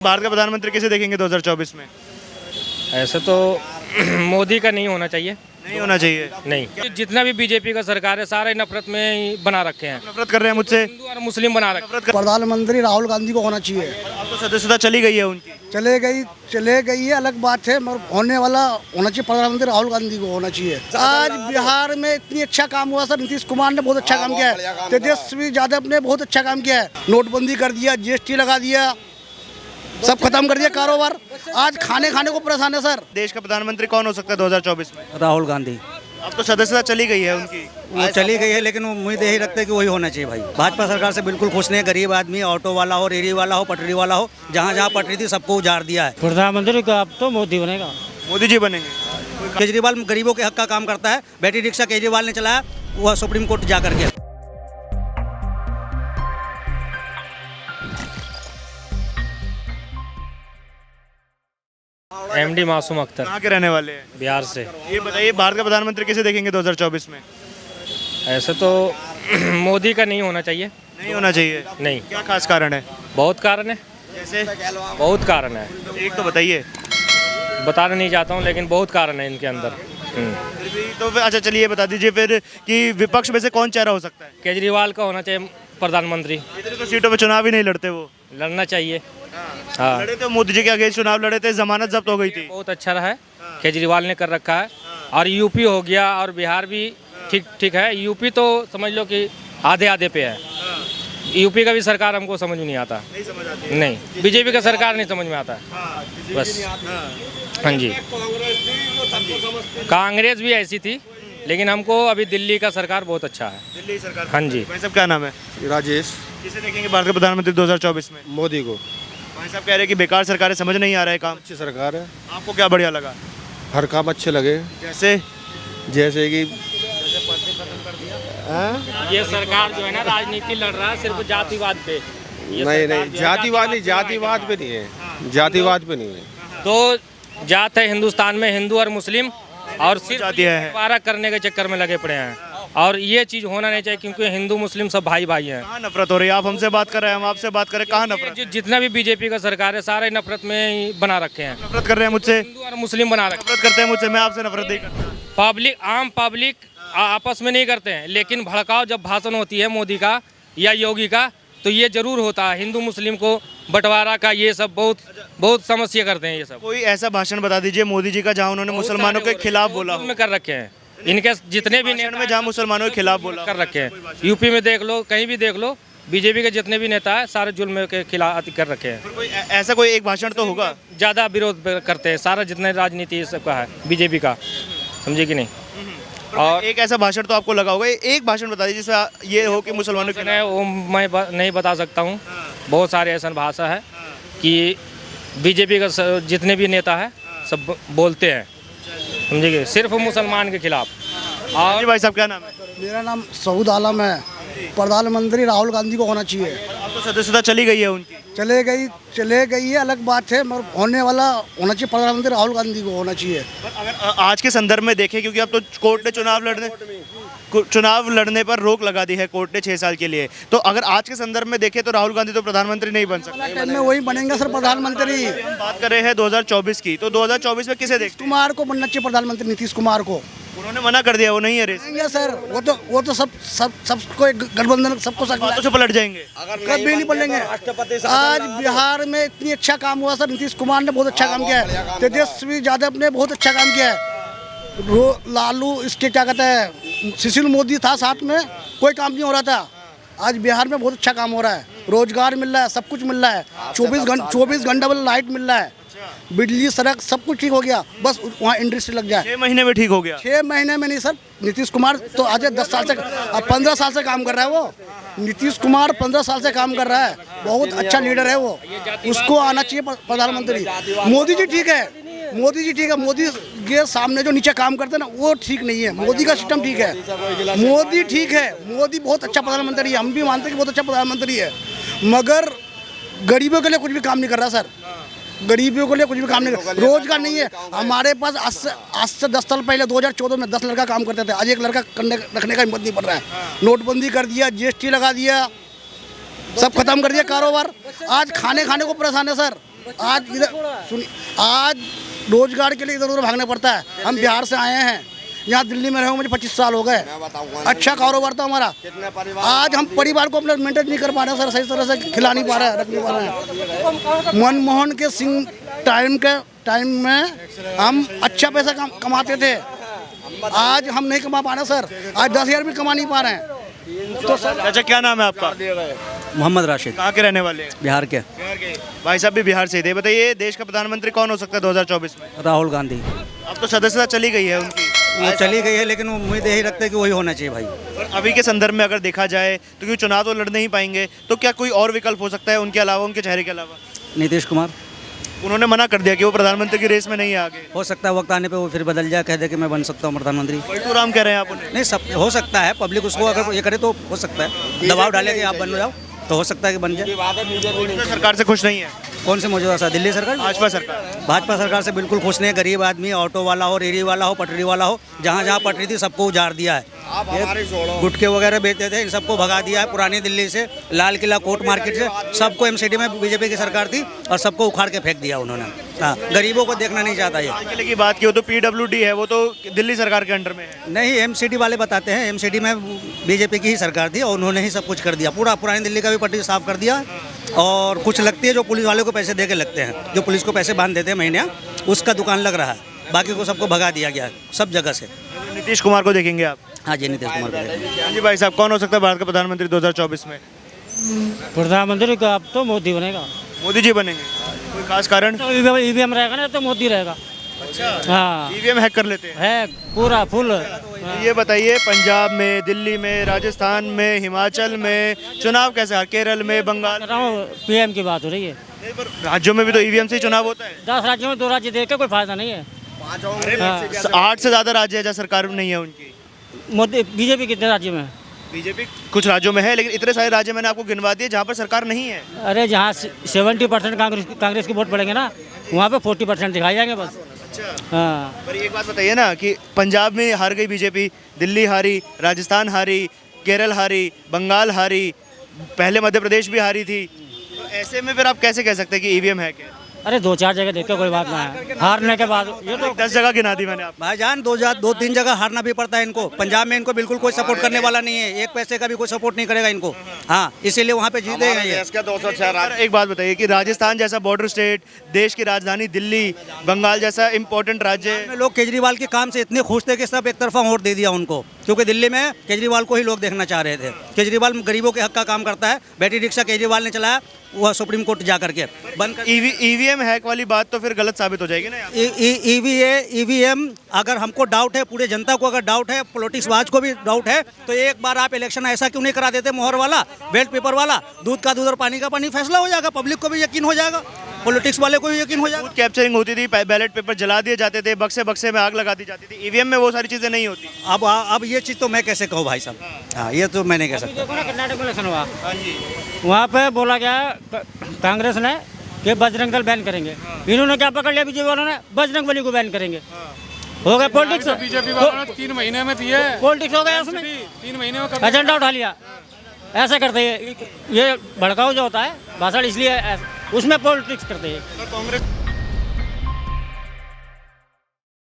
भारत का प्रधानमंत्री किसे देखेंगे 2024 में? ऐसे तो मोदी का नहीं होना चाहिए। नहीं होना चाहिए। नहीं, जितना भी बीजेपी का सरकार है सारे नफरत में ही बना रखे हैं। नफरत कर रहे हैं मुझसे। हिंदू और मुस्लिम बना रखे हैं। प्रधानमंत्री राहुल गांधी को होना चाहिए। अब तो सदस्यता चली गई है उनकी। चले गई है अलग बात है, मगर होने वाला होना चाहिए। प्रधानमंत्री राहुल गांधी को होना चाहिए। आज बिहार में इतनी अच्छा काम हुआ सर, नीतीश कुमार ने बहुत अच्छा काम किया है। तेजस्वी यादव ने बहुत अच्छा काम किया है। नोटबंदी कर दिया, जीएसटी लगा दिया, सब खत्म कर दिया कारोबार। आज खाने को परेशान है सर। देश का प्रधानमंत्री कौन हो सकता है 2024 में? राहुल गांधी। अब तो सदस्यता चली गई है उनकी। वो चली गई है, लेकिन उम्मीद यही रखते हैं कि वही होना चाहिए भाई। भाजपा सरकार से बिल्कुल खुश नहीं। गरीब आदमी, ऑटो वाला हो, रेहड़ी वाला हो, पटरी वाला हो, जहाँ जहाँ पटरी थी सबको उजाड़ दिया है। प्रधानमंत्री का अब तो मोदी बनेगा। मोदी जी बनेंगे। केजरीवाल गरीबों के हक का काम करता है। बैटरी रिक्शा केजरीवाल ने चलाया, वह सुप्रीम कोर्ट जा करके। एमडी मासूम अख्तर, कहाँ के रहने वाले हैं? बिहार से। ये बताइए भारत का प्रधानमंत्री किसे देखेंगे 2024 में? ऐसे तो मोदी का नहीं होना चाहिए। नहीं होना चाहिए। नहीं, क्या खास कारण है? बहुत कारण है। जैसे बहुत कारण है, एक तो बताइए। बताना नहीं चाहता हूँ, लेकिन बहुत कारण है इनके अंदर। फिर भी तो फिर अच्छा चलिए बता दीजिए फिर कि विपक्ष में से कौन चेहरा हो सकता है? केजरीवाल का होना चाहिए प्रधानमंत्री। इतनी तो सीटों पे चुनाव ही नहीं लड़ते वो। लड़ना चाहिए। हाँ, लड़े थे मोदी जी के अगेंस्ट चुनाव लड़े थे, जमानत जब्त हो गई थी। बहुत अच्छा रहा है, केजरीवाल ने कर रखा है। और यूपी हो गया और बिहार भी ठीक है। यूपी तो समझ लो कि आधे पे है। यूपी का भी सरकार हमको समझ में नहीं आता। नहीं समझ आती। नहीं, बीजेपी का सरकार नहीं समझ में आता। बस। हाँ जी, कांग्रेस भी ऐसी थी, लेकिन हमको अभी दिल्ली का सरकार बहुत अच्छा है। दिल्ली सरकार। हाँ जी। भाई साहब क्या नाम है? राजेश। किसे देखेंगे भारत के प्रधानमंत्री 2024 में? मोदी को। भाई साहब कह रहे हैं कि बेकार सरकार है, समझ नहीं आ रहा है काम। अच्छी सरकार है, आपको क्या बढ़िया लगा? हर काम अच्छे लगे। जैसे कि ये सरकार जो है ना राजनीति लड़ रहा है सिर्फ जातिवाद पे। नहीं, जातिवाद पे नहीं है। जातिवाद पे नहीं है। तो जात है हिंदुस्तान में, हिंदू और मुस्लिम, और सिर्फ जाति है। बंटवारा करने के चक्कर में लगे पड़े हैं। और ये चीज़ होना नहीं चाहिए, क्योंकि हिंदू मुस्लिम सब भाई हैं। कहाँ नफरत हो रही है? आप हमसे बात कर रहे हैं, हम आपसे बात करें, कहाँ नफरत? जितना भी बीजेपी का सरकार है सारे नफरत में ही बना रखे हैं। नफरत कर रहे हैं मुझसे? हिंदू और मुस्लिम बना रखे नफरत करते हैं मुझसे, मैं आपसे नफरत नहीं करता। आम पब्लिक आपस में नहीं करते हैं, लेकिन भड़काव जब भाषण होती है मोदी का या योगी का, तो ये जरूर होता है। हिंदू मुस्लिम को बंटवारा का ये सब बहुत समस्या करते हैं ये सब। कोई ऐसा भाषण बता दीजिए मोदी जी का जहाँ उन्होंने मुसलमानों के खिलाफ बोला हो। में कर रखे हैं इनके जितने भी भाषण में, जहाँ मुसलमानों के खिलाफ बोला कर रखे हैं। यूपी में देख लो, कहीं भी देख लो, बीजेपी के जितने भी नेता है सारे जुल्म के खिलाफ कर रखे हैं। ऐसा कोई एक भाषण तो होगा। ज़्यादा विरोध करते हैं, सारा जितने राजनीति सबका है बीजेपी का, समझे कि नहीं। और एक ऐसा भाषण तो आपको लगा होगा, एक भाषण बता दीजिए जिससे ये हो कि मुसलमानों के वो मैं नहीं बता सकता हूँ। बहुत सारे ऐसा भाषा है कि बीजेपी का जितने भी नेता है सब बोलते हैं, समझिए, सिर्फ मुसलमान के खिलाफ। और भाई साहब क्या नाम है? मेरा नाम सऊद आलम है। प्रधानमंत्री राहुल गांधी को होना चाहिए। अब तो सदस्यता चली गई है उनकी। चले गई है अलग बात है, मगर होने वाला होना चाहिए। प्रधानमंत्री राहुल गांधी को होना चाहिए। अगर आज के संदर्भ में देखें, क्योंकि अब तो कोर्ट ने चुनाव लड़ने पर रोक लगा दी है कोर्ट ने 6 साल के लिए, तो अगर आज के संदर्भ में देखें तो राहुल गांधी तो प्रधानमंत्री नहीं बन सकते। टाइम में वही बनेंगे सर प्रधानमंत्री। हम बात कर रहे हैं 2024 की, तो 2024 में किसे देखते हैं? कुमार को बनना चाहिए प्रधानमंत्री, नीतीश कुमार को। उन्होंने मना कर दिया, वो नहीं है रेस। सर वो तो सबको गठबंधन सबको बातों से पलट जाएंगे। कभी नहीं पलटेंगे। आज बिहार में इतनी अच्छा काम हुआ सर, नीतीश कुमार ने बहुत अच्छा काम किया है। तेजस्वी यादव ने बहुत अच्छा काम किया है। लालू इसके क्या कहते हैं, सुशील मोदी था साथ में, कोई काम नहीं हो रहा था। आज बिहार में बहुत अच्छा काम हो रहा है। रोजगार मिल रहा है, सब कुछ मिल रहा है। 24 घंटा वाला लाइट मिल रहा है, बिजली, सड़क, सब कुछ ठीक हो गया। बस वहाँ इंडस्ट्री लग जाए। 6 महीने में ठीक हो गया। 6 महीने में नहीं सर। नीतीश कुमार तो आज 10 साल से, अब 15 साल से काम कर रहा है वो। नीतीश कुमार 15 साल से काम कर रहा है, बहुत अच्छा लीडर है वो, उसको आना चाहिए प्रधानमंत्री। मोदी जी ठीक है। मोदी के सामने जो नीचे काम करते हैं ना, वो ठीक नहीं है। मोदी का सिस्टम ठीक है, मोदी ठीक है। मोदी बहुत अच्छा प्रधानमंत्री है, हम भी मानते हैं कि बहुत अच्छा प्रधानमंत्री है, मगर गरीबों के लिए कुछ भी काम नहीं कर रहा सर। गरीबियों के लिए कुछ भी काम नहीं कर, रोजगार नहीं है हमारे पास। आज से 10 साल पहले 2014 में 10 लड़का काम करते थे, आज एक लड़का रखने का हिम्मत नहीं पड़ रहा है। नोटबंदी कर दिया, जीएसटी लगा दिया, सब खत्म कर दिया कारोबार। आज खाने को परेशान है सर। आज इधर सुनिए, आज रोजगार के लिए इधर उधर भागना पड़ता है। हम बिहार से आए हैं, यहाँ दिल्ली में रहे मुझे 25 साल हो गए। अच्छा कारोबार था हमारा। आज हम परिवार को अपने मेंटेन नहीं कर पा रहे सर, सही तरह से खिला नहीं पा रहे हैं, रख नहीं पा रहे हैं। मनमोहन के सिंह टाइम में हम अच्छा पैसा कमाते थे, आज हम नहीं कमा पा रहे सर। आज 10,000 भी कमा नहीं पा रहे हैं। तो सर अच्छा, क्या नाम है आपका? मोहम्मद राशिद, कहाँ के रहने वाले हैं? बिहार के। भाई साहब भी बिहार से ही थे। बताइए देश का प्रधानमंत्री कौन हो सकता है 2024 में? राहुल गांधी। अब तो सदस्यता चली गई है उनकी, वो चली गई है, लेकिन उम्मीद यही रखते हैं कि वही होना चाहिए भाई। और अभी के संदर्भ में अगर देखा जाए तो क्योंकि चुनाव तो लड़ नहीं पाएंगे, तो क्या कोई और विकल्प हो सकता है उनके अलावा, उनके चेहरे के अलावा? नीतीश कुमार। उन्होंने मना कर दिया कि वो प्रधानमंत्री की रेस में नहीं है आगे। हो सकता है वक्त आने पे वो फिर बदल जाए, कह दे कि मैं बन सकता हूँ प्रधानमंत्री। पलटू राम कह रहे हैं आप उन्हें? नहीं, सब हो सकता है। पब्लिक उसको अगर ये करे तो हो सकता है, दबाव डाले कि आप बन जाओ तो हो सकता है कि बन जाए। मौजूदा सरकार से खुश नहीं है? कौन से मौजूदा सा? दिल्ली सरकार। भाजपा सरकार। भाजपा सरकार से बिल्कुल खुश नहीं है। गरीब आदमी, ऑटो वाला हो, रेहड़ी वाला हो, पटरी वाला हो, जहाँ जहाँ पटरी थी सबको उजाड़ दिया है। गुटके वगैरह बेचते थे, इन सबको भगा दिया है। पुरानी दिल्ली से, लाल किला, कोर्ट मार्केट से सबको एमसीडी में बीजेपी की सरकार थी और सबको उखाड़ के फेंक दिया उन्होंने। हाँ, गरीबों को देखना नहीं चाहता ये। किले की बात की हो तो पीडब्ल्यूडी है, वो तो दिल्ली सरकार के अंडर में है। नहीं, एमसीडी वाले बताते हैं एमसीडी में बीजेपी की ही सरकार थी और उन्होंने ही सब कुछ कर दिया। पूरा पुरानी दिल्ली का भी पटरी साफ कर दिया। और कुछ लगती है जो पुलिस वाले को पैसे दे के लगते हैं, जो पुलिस को पैसे बांध देते हैं महीने, उसका दुकान लग रहा है। बाकी को सबको भगा दिया गया है सब जगह से। नीतीश कुमार को देखेंगे आप? हाँ जी, नीतीश कुमार को। हाँ जी भाई साहब, कौन हो सकता है भारत का प्रधानमंत्री 2024 में? प्रधानमंत्री का अब तो मोदी बनेगा। मोदी जी बनेंगे? कोई खास कारण? तो ईवीएम रहेगा ना तो मोदी रहेगा। हाँ, ईवीएम हैक कर लेते हैं? है पूरा फुल। ये बताइए, पंजाब में, दिल्ली में, राजस्थान में, हिमाचल में चुनाव कैसा है? केरल में, बंगाल? पीएम की बात हो रही है। नहीं, पर राज्यों में भी तो ईवीएम से ही चुनाव होता है। 10 राज्यों में 2 राज्य देख के कोई फायदा नहीं है। 8 से ज़्यादा राज्य है जहाँ सरकार नहीं है उनकी। मोदी बीजेपी कितने राज्यों में? बीजेपी कुछ राज्यों में है, लेकिन इतने सारे राज्य मैंने आपको गिनवा दिए जहाँ पर सरकार नहीं है। अरे जहाँ 70% कांग्रेस की वोट पड़ेंगे ना, वहाँ पे 40% दिखाई जाएंगे बस। अच्छा। हाँ, पर एक बात बताइए ना कि पंजाब में हार गई बीजेपी, दिल्ली हारी, राजस्थान हारी, केरल हारी, बंगाल हारी, पहले मध्य प्रदेश भी हारी थी। तो ऐसे में फिर आप कैसे कह सकते हैं कि ईवीएम है क्या? अरे 2-4 जगह देख के कोई बात ना है। हारने के बाद ये तो 10 जगह गिना दी मैंने आप। भाईजान 2-3 जगह हारना भी पड़ता है इनको। पंजाब में इनको बिल्कुल कोई सपोर्ट करने वाला नहीं है, एक पैसे का भी कोई सपोर्ट नहीं करेगा इनको। हाँ, इसीलिए वहाँ पे जीते हैं ये। एक बात बताइए कि राजस्थान जैसा बॉर्डर स्टेट, देश की राजधानी दिल्ली, बंगाल जैसा इम्पोर्टेंट राज्य, लोग केजरीवाल के काम से इतने खुश थे कि सब एक तरफा वोट दे दिया उनको, क्योंकि दिल्ली में केजरीवाल को ही लोग देखना चाह रहे थे। केजरीवाल गरीबों के हक का काम करता है। बैटरी रिक्शा केजरीवाल ने चलाया, वह सुप्रीम कोर्ट जा करके बंद कर। ईवीएम हैक वाली बात तो फिर गलत साबित हो जाएगी ना। ईवीएम अगर हमको डाउट है, पूरे जनता को अगर डाउट है, पॉलिटिक्स वाच को भी डाउट है, तो एक बार आप इलेक्शन ऐसा क्यों नहीं करा देते, मोहर वाला, बेल्ट पेपर वाला, दूध का दूध और पानी का पानी, फैसला हो जाएगा। पब्लिक को भी यकीन हो जाएगा, पॉलिटिक्स वाले को भी यकीन हो जाएगा। कैप्चरिंग होती थी, बैलेट पेपर जला दिए जाते थे, बक्से बक्से में आग लगा दी जाती थी। ईवीएम में वो सारी चीजें नहीं होती। अब ये चीज़ तो मैं कैसे कहूँ भाई साहब? हाँ, ये तो मैं नहीं कह सकता। देखो ना, कर्नाटक में इलेक्शन हुआ, वहाँ पे बोला गया कांग्रेस ने कि बजरंग दल बैन करेंगे। इन्होंने क्या पकड़ लिया बीजेपी वालों ने? बजरंग बली को बैन करेंगे। हो गया पॉलिटिक्स। बीजेपी वालों ने 3 महीने में दिए, पॉलिटिक्स हो गया उसमें, 3 महीने में एजेंडा उठा लिया। ऐसा करते हैं, ये भड़काऊ जो होता है भाषण, इसलिए उसमें पॉलिटिक्स करते हैं। कांग्रेस